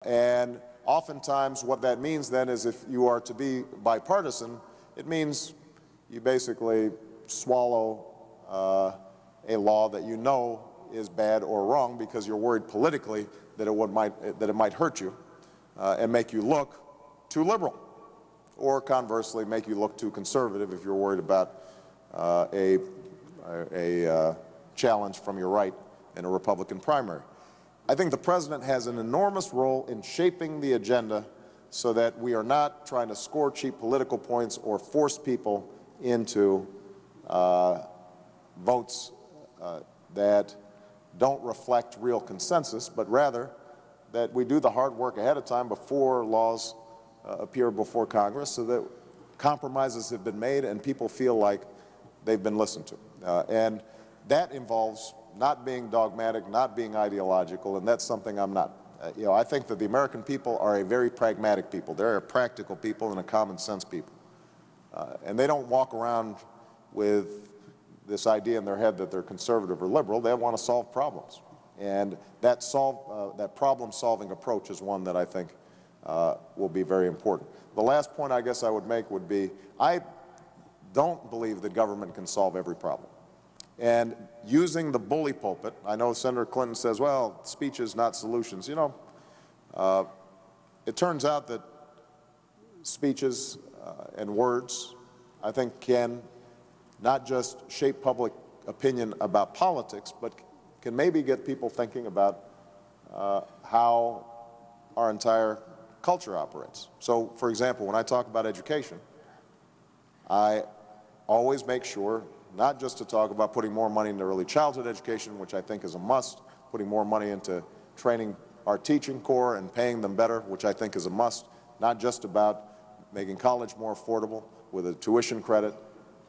And oftentimes what that means then is if you are to be bipartisan, it means you basically swallow a law that you know is bad or wrong because you're worried politically that it might hurt you and make you look too liberal, or conversely make you look too conservative if you're worried about a challenge from your right in a Republican primary. I think the President has an enormous role in shaping the agenda so that we are not trying to score cheap political points or force people into votes that don't reflect real consensus, but rather that we do the hard work ahead of time before laws appear before Congress so that compromises have been made and people feel like they've been listened to. And that involves not being dogmatic, not being ideological, and that's something I'm not. I think that the American people are a very pragmatic people. They're a practical people and a common sense people. And they don't walk around with this idea in their head that they're conservative or liberal. They want to solve problems. And that problem-solving approach is one that I think will be very important. The last point I guess I would make would be, I don't believe that government can solve every problem. And using the bully pulpit, I know Senator Clinton says, well, speeches, not solutions. You know, it turns out that speeches and words, I think, can not just shape public opinion about politics, but can maybe get people thinking about how our entire culture operates. So, for example, when I talk about education, I always make sure not just to talk about putting more money into early childhood education, which I think is a must, putting more money into training our teaching corps and paying them better, which I think is a must, not just about making college more affordable with a tuition credit.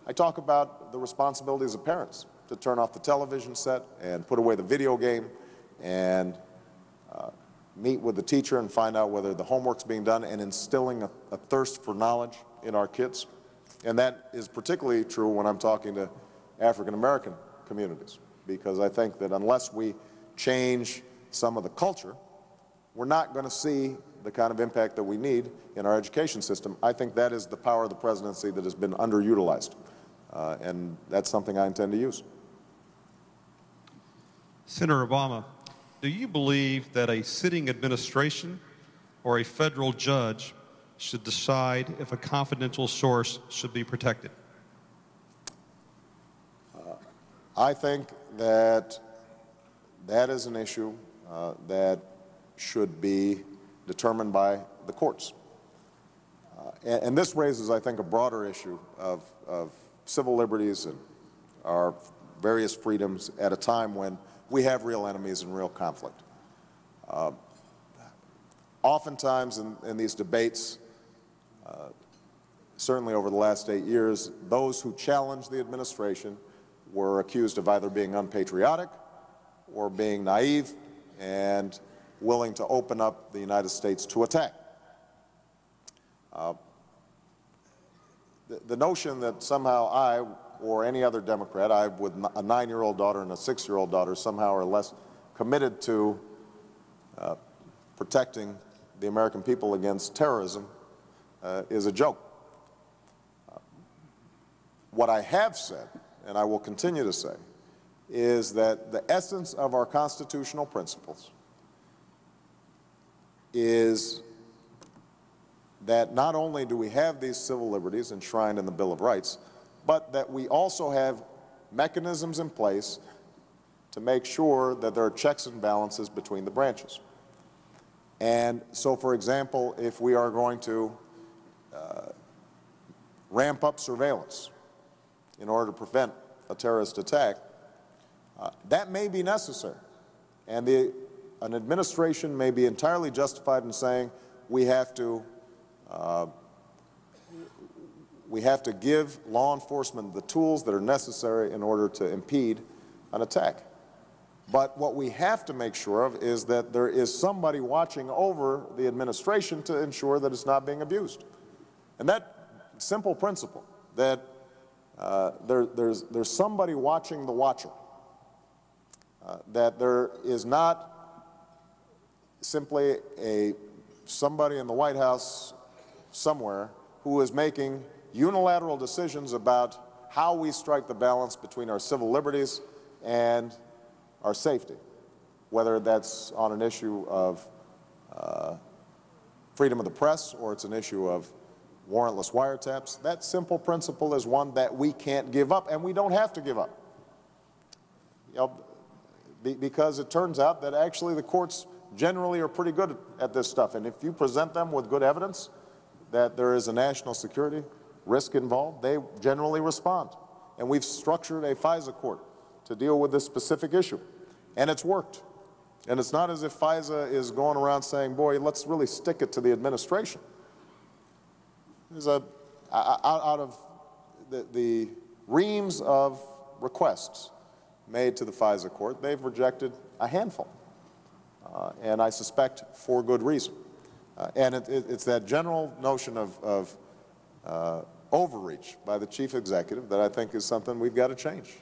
I talk about the responsibilities of parents to turn off the television set and put away the video game and meet with the teacher and find out whether the homework's being done, and instilling a thirst for knowledge in our kids. And that is particularly true when I'm talking to African American communities, because I think that unless we change some of the culture, we're not going to see the kind of impact that we need in our education system. I think that is the power of the presidency that has been underutilized, and that's something I intend to use. Senator Obama, do you believe that a sitting administration or a federal judge should decide if a confidential source should be protected? I think that that is an issue that should be determined by the courts. And this raises, I think, a broader issue of civil liberties and our various freedoms at a time when we have real enemies and real conflict. Oftentimes in these debates, certainly over the last 8 years, those who challenged the administration were accused of either being unpatriotic or being naive and willing to open up the United States to attack. The notion that somehow I or any other Democrat, I with a 9-year-old daughter and a 6-year-old daughter, somehow are less committed to protecting the American people against terrorism is a joke. What I have said, and I will continue to say, is that the essence of our constitutional principles is that not only do we have these civil liberties enshrined in the Bill of Rights, but that we also have mechanisms in place to make sure that there are checks and balances between the branches. And so, for example, if we are going to ramp up surveillance in order to prevent a terrorist attack, that may be necessary. And an administration may be entirely justified in saying we have to give law enforcement the tools that are necessary in order to impede an attack. But what we have to make sure of is that there is somebody watching over the administration to ensure that it's not being abused. And that simple principle, that there's somebody watching the watcher, that there is not simply somebody in the White House somewhere who is making unilateral decisions about how we strike the balance between our civil liberties and our safety, whether that's on an issue of freedom of the press or it's an issue of warrantless wiretaps. That simple principle is one that we can't give up, and we don't have to give up. You know, because it turns out that actually the courts generally are pretty good at this stuff, and if you present them with good evidence that there is a national security risk involved, they generally respond. And we've structured a FISA court to deal with this specific issue, and it's worked. And it's not as if FISA is going around saying, boy, let's really stick it to the administration. There's out of the reams of requests made to the FISA court, they've rejected a handful, and I suspect for good reason. And it's that general notion of overreach by the chief executive that I think is something we've got to change.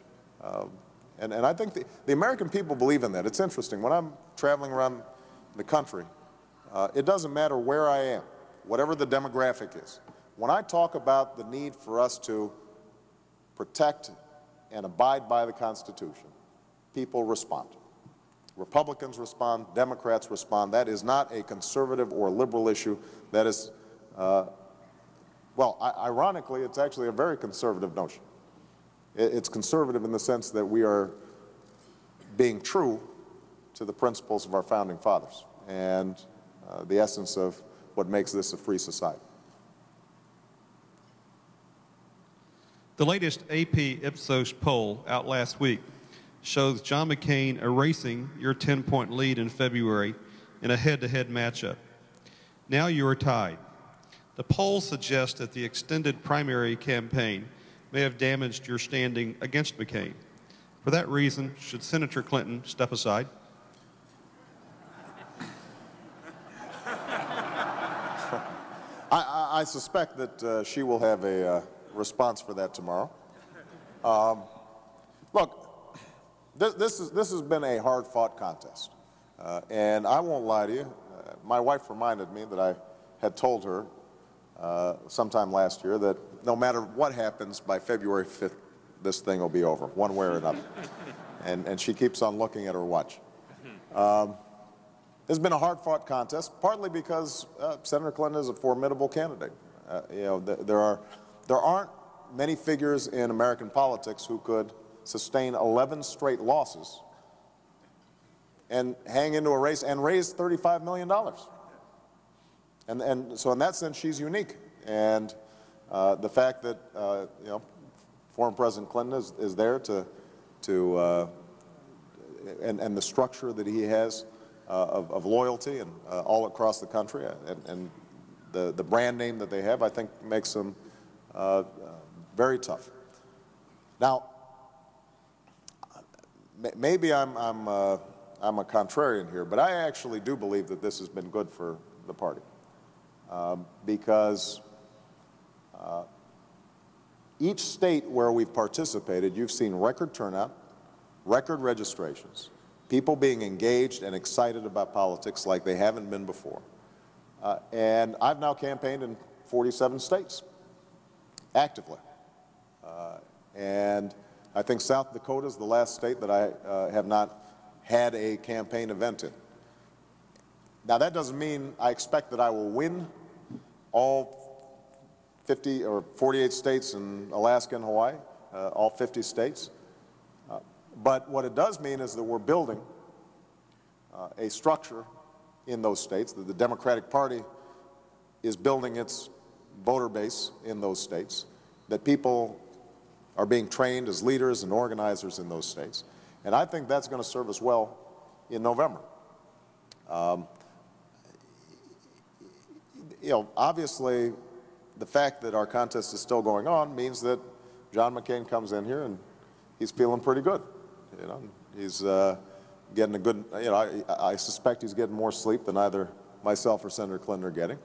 And I think the American people believe in that. It's interesting. When I'm traveling around the country, it doesn't matter where I am, whatever the demographic is. When I talk about the need for us to protect and abide by the Constitution, people respond. Republicans respond, Democrats respond. That is not a conservative or liberal issue. That is, well, ironically, it's actually a very conservative notion. It's conservative in the sense that we are being true to the principles of our founding fathers and the essence of what makes this a free society. The latest AP Ipsos poll out last week shows John McCain erasing your 10-point lead in February in a head-to-head matchup. Now you are tied. The poll suggests that the extended primary campaign may have damaged your standing against McCain. For that reason, should Senator Clinton step aside? I suspect that she will have a response for that tomorrow. Look, this has been a hard-fought contest, and I won't lie to you. My wife reminded me that I had told her sometime last year that no matter what happens by February 5th, this thing will be over, one way or another. And she keeps on looking at her watch. It's been a hard-fought contest, partly because Senator Clinton is a formidable candidate. You know, there aren't many figures in American politics who could sustain 11 straight losses and hang into a race and raise $35 million. And so in that sense, she's unique. And the fact that, you know, former President Clinton is there and the structure that he has of loyalty and all across the country and the brand name that they have, I think makes them very tough. Now, maybe I'm a contrarian here, but I actually do believe that this has been good for the party because each state where we've participated, you've seen record turnout, record registrations, people being engaged and excited about politics like they haven't been before. And I've now campaigned in 47 states, actively. And I think South Dakota is the last state that I have not had a campaign event in. Now, that doesn't mean I expect that I will win all 50 or 48 states in Alaska and Hawaii, all 50 states. But what it does mean is that we're building a structure in those states, that the Democratic Party is building its voter base in those states, that people are being trained as leaders and organizers in those states. And I think that's going to serve us well in November. You know, obviously, the fact that our contest is still going on means that John McCain comes in here and he's feeling pretty good. You know, he's getting a good, you know, I suspect he's getting more sleep than either myself or Senator Clinton are getting.